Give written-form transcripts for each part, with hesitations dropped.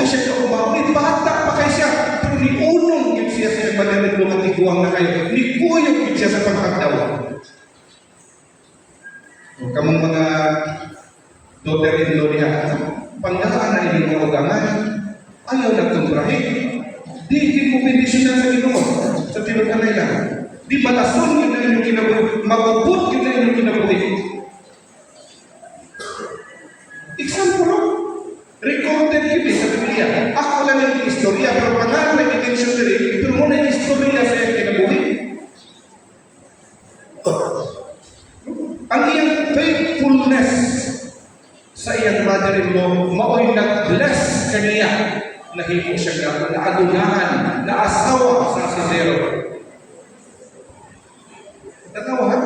siya na umawit. Bata pa kayo siya. Pero ni unong yun siya sa panalig lumatiguang na kayo. Ni kuyog yun siya sa pagkakdaw. Kamong mga daughter-in-law niya, panggaan na inyong mga ugangan, ayaw nagtumbrahin. Di mo bendisyonan sa Ginoo sa tinuganay lang. Di malason yun na inyong kinabuhi. Magubot yun na inyong kinabuhi. Example, recorded yun sa Biblia. Ako lang yung istorya, pero pangalan na intention na rin, pero muna yung istorya sa iyong kinabuhi. Ang iyang faithfulness sa iyang mother-in-law, mao'y nag-bless kaniya. Nahimo siya nga, naadunahan, naasawa sa asisero. Tatawa ha?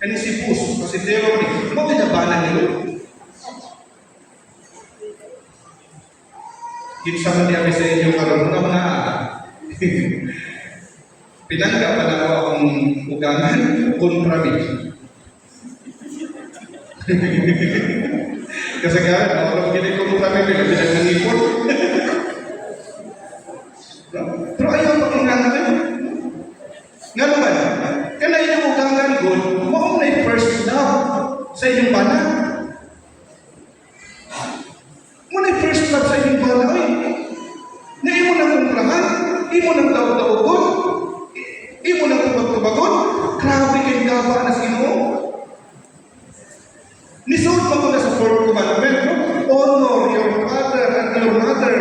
Kani si Pus, asisero ni, mao'y nabanan nilo. Kinsa man niya sa inyo karon mga pinangga pa na ako akong ugangan kontra mi. Kasi kaya, orang gini kontra mi, pinagbilang ng ipon. Pero ayaw makingangan. Nga naman, kaya yung ugangan ko, maong na yung first love sa inyong bana. Muna yung first love sa inyong bana, na imo na kontrahan, imo na daw-daw-gon, imo na tubag-tubagon, grabe kayong gaba na sino. Nisuot mo ko na sa fourth commandment, no? Honor your father and your mother.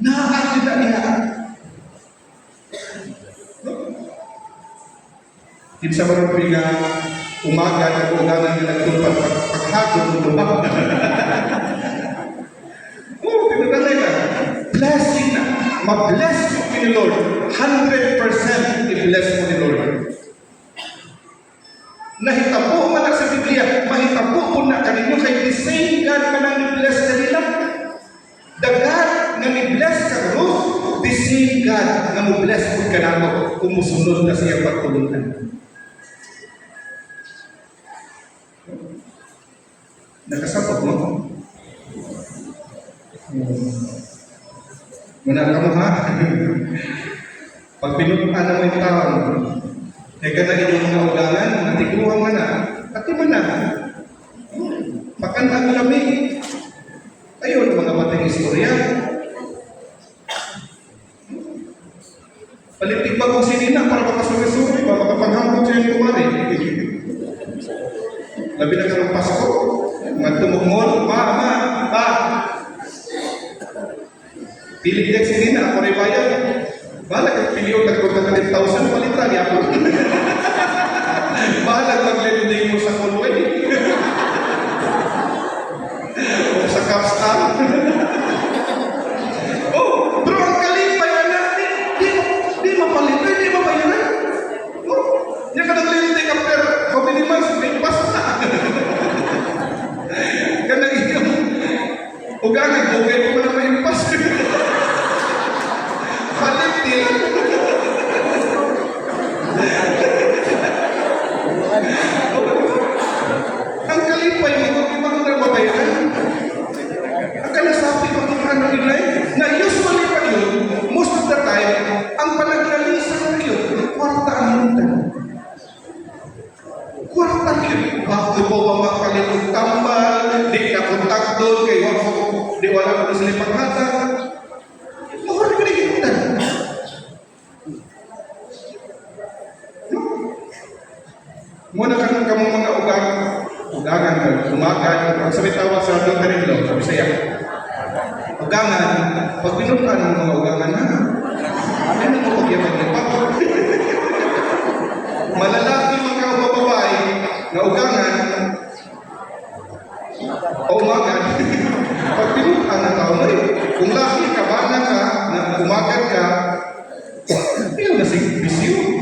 Naakita niya. No? Kinsa man ang pinga umaga at uganan na nagtupad paghagod ng lumang. Oh, tinutanay ka. Blessing na. Ma-bless mo ni Lord. 100% i-bless mo ni Lord. Nahitabo man sa Biblia, mahitabo po na kanino kay the same God man ang i-bless kanila. The God na i-bless ka Ruth, the same God na mo-bless po ka namo kung musunod na siya pagtulungan. Nakasabot mo? Muna ka mo ha? Pag pinutuan na mo yung taon, kaya ka na inyong mga ugangan, natiguhan mo na, at iba na. Makanta ang lamig. Ayun, mga batang istorya. Palitig ba kung sinina para makasuri-suri, ba makapanghambot siya yung kumari. Labi na ka ng Pasko, mga tumugmol, pa. Piligdag sinina, ako rin bayan. Bahala kang pilyo, nagpunta ka 10,000, palitan niya po. Bahala maglilinding mo sa kulway. O sa kapstan. Oh, bro, ang kalipay na, di mapalitan, di mabayaran. Oh, yan ka naglilinding after how many months, may pas na. Kanang iyong ugangan, bugay mo na may pas. Palit din. Ang kalipay mo, kung ibang nagbabayaran, ang kalasapi mo kung ano nila na usually pa yun, most of the time, ang panaglalisa na yun, kwarta ang muntan. Kwarta yun. Bakit po ba makalimong tambal, di na kontak doon, kay di wala ko sila panghata. Mahal ka rin yun. Muna ka ng kamong mga ugangan, umagan, ang sabitawa sa daughter-in-law, sa Bisaya. Ugangan, pag pinutan ng mga ugangan na, ano mo pag-yaman niya pa? Malalaki mga babae na ugangan, o umagan, pag pinutan ng tao mo rin, kung laki ka, bana ka, na umagan ka, yun na bisyo.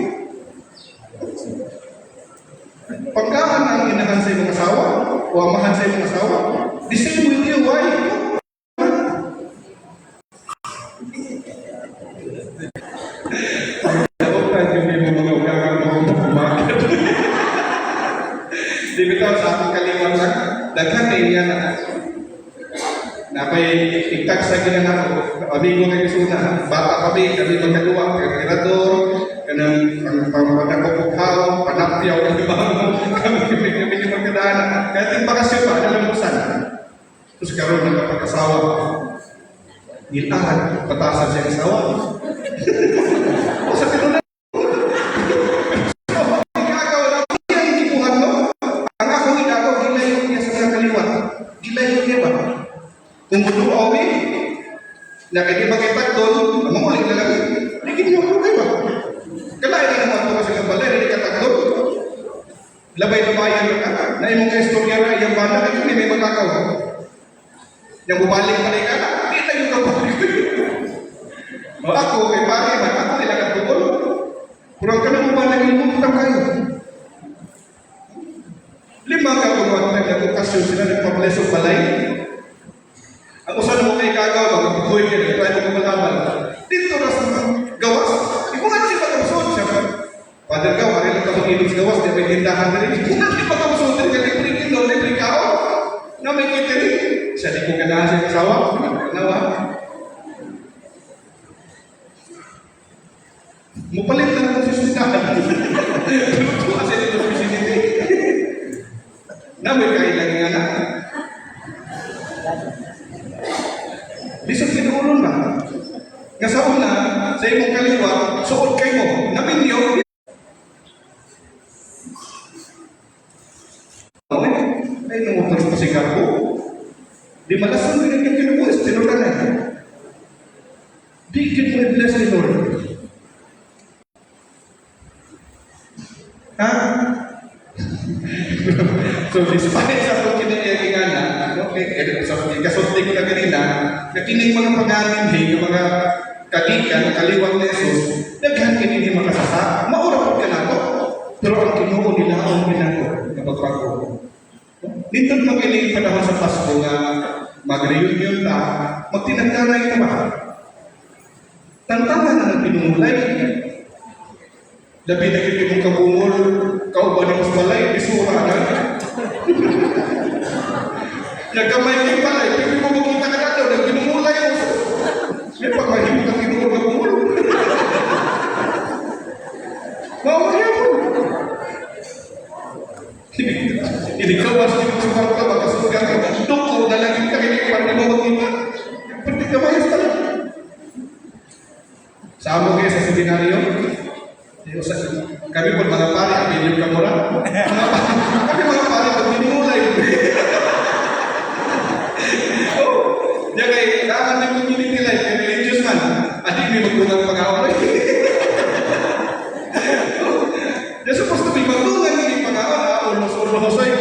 Pagkaan ang inahan sa iyong asawa o amahan sa iyong asawa, the same with you, why? Di bitaw sa ating kalimutan, daghan na iya na may itag sa ginang ako, amigo kay Suna, bata kami magkaduwa, kagrador, kanang pagpapagpapaghaw, panapyaw, kami ni magkadaan. Kaya ting bakasyon pa, nalamusan. Tapos karoon ng kapag-asawa. Nilahan, patasan siya asawa. O sa tinunan, kung gusto ako na kaya makita doon, mamuling na lang, ligin mo ko kayo. Kalahin na naman ito kasi ng balay, hindi ka tagdoon. Labay na bayan na imong ka-istorya na iyang banda, ay hindi may magkakaw. Yung bubalik pa rin ka na, hindi tayo kapalik. Ako, kay pari, ako nila katugol. Kurang ka na bubalik, ilimutan kayo. 5 kagawa na okasyon sila nagpabless of balay. Ang usan mo kay kagawa, magbuhay ka rin, tayo magpapalaban. Dito na sa gawas. Di ko nga siya pagkamusod siya. Father ka, wari lang ka mag-inom sa gawas, di may tindahan na rin. Di ko nga siya pagkamusod rin, kasi prikin doon, libre ka ako. Na may kita rin. Siya di ko ganahan siya kasawa. Nawa. Mupalit na naman siya sa tindahan. Luto kasi dito sa vicinity. Na may kailan nga na. Lisod kinuulon na. Nga sa una, sa imong kaliwa, suot kay mo. Nabinyo. Ay, nangutos pa si Garpo. Di malasan din ang kinubuhis. Tinulan na. Di kita bless ni Lord. Ha? So, despite sa itong kinayagin na, kasulti ko na kanina, na kining mga panganin, mga kagikan, kaliwang na Jesus, naghan kining makasasa, maurapot ka na ito. Pero ang kinuo nila, ang ginako, na pagbago. Dito naman kining panahon sa Pasko na mag-reunion na, magtinagdara ito ba? Tantangan na ng pinumulay. Labi na kita mong kabungol, kauban ni mas balay, isura na. Nagamay kayo balay, pero mo makita ka na daw, nagpinumulay mo. May pagmahimot ang kinuha ng bungol. Mawala mo. Hindi ka mas sinusukal ka, makasugal ka. Tuko na lang yung kakilipan, di mo makita. Pwede ka mayas talaga. Sama kayo sa seminaryo. Kami pun mga pari, pinip ka mura. Kami mga pari, pag-pinulay. Diyan kay, kailangan ng community life, kay religious man. Adi, may magtungang pag-away. They're supposed to be magtungang hindi pag-away. Ulmos-ulmosoy.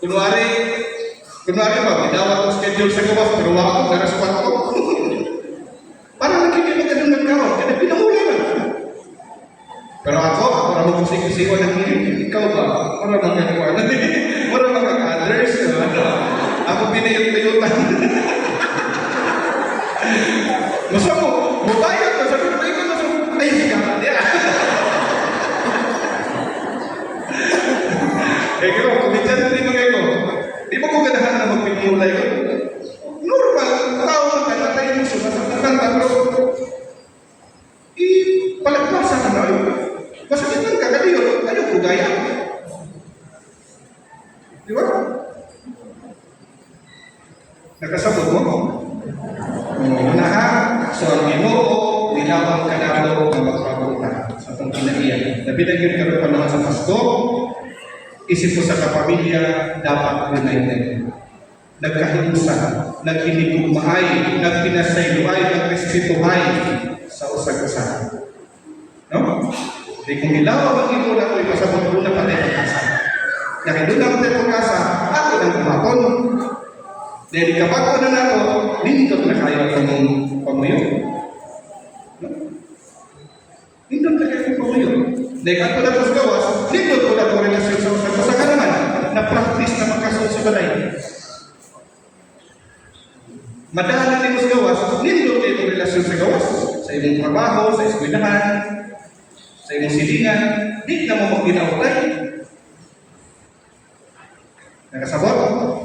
Kunwari ba, binawat ang schedule sa gawas, pero wako, naraspan ko. Parang nagkikita ka ng nagkaroon, kaya pinamulay man. Pero ako naman kusik-kusiwa ng hiling. Ikaw ba? Para magkakawa na din. Para magkaka-others. Ako pinayot-tayutan. Masa mo, mutayot ka. Sabi ko, ikaw na sabi, ay, higa ka niya. Eh, kaya, kumidyan na rin mga ito. Di ba ko ganahan na magpinulay ko? Normal, tao ka, natay mo siya. Pero, palagpasa ka na yun. Masakit lang ka, yun, ano po gaya? Di ba? Nakasabot mo? Unaha, so ang Ginoo, nilawang ka na daw na magpapunta sa itong kinaiyan. Nabitan yun karoon pa naman sa Pasko, isip ko sa kapamilya, dapat united. Nagkahimusan, nagkinigugmaay, nagpinasayluay, nagrespetuhay sa usag-usahan. No? Jadi kung ilaw ang ito na ito'y pasabot doon na patay pagkasa. Dahil doon na patay pagkasa, ako nang kumapon. Dahil kapag ko na nato, dito na kaya kong pamuyo. No? Dito na kaya kong pamuyo. Dahil kapag na ito sa gawas, dito ko na ito relasyon sa usap. Masaka naman, na-practice na magkasunod sa balay. Madahalan din mo sa gawas, dito na ito relasyon sa gawas. Sa imong trabaho, sa eskwelahan, sa imong silingan, di na mo mag-inautay. Nakasabot?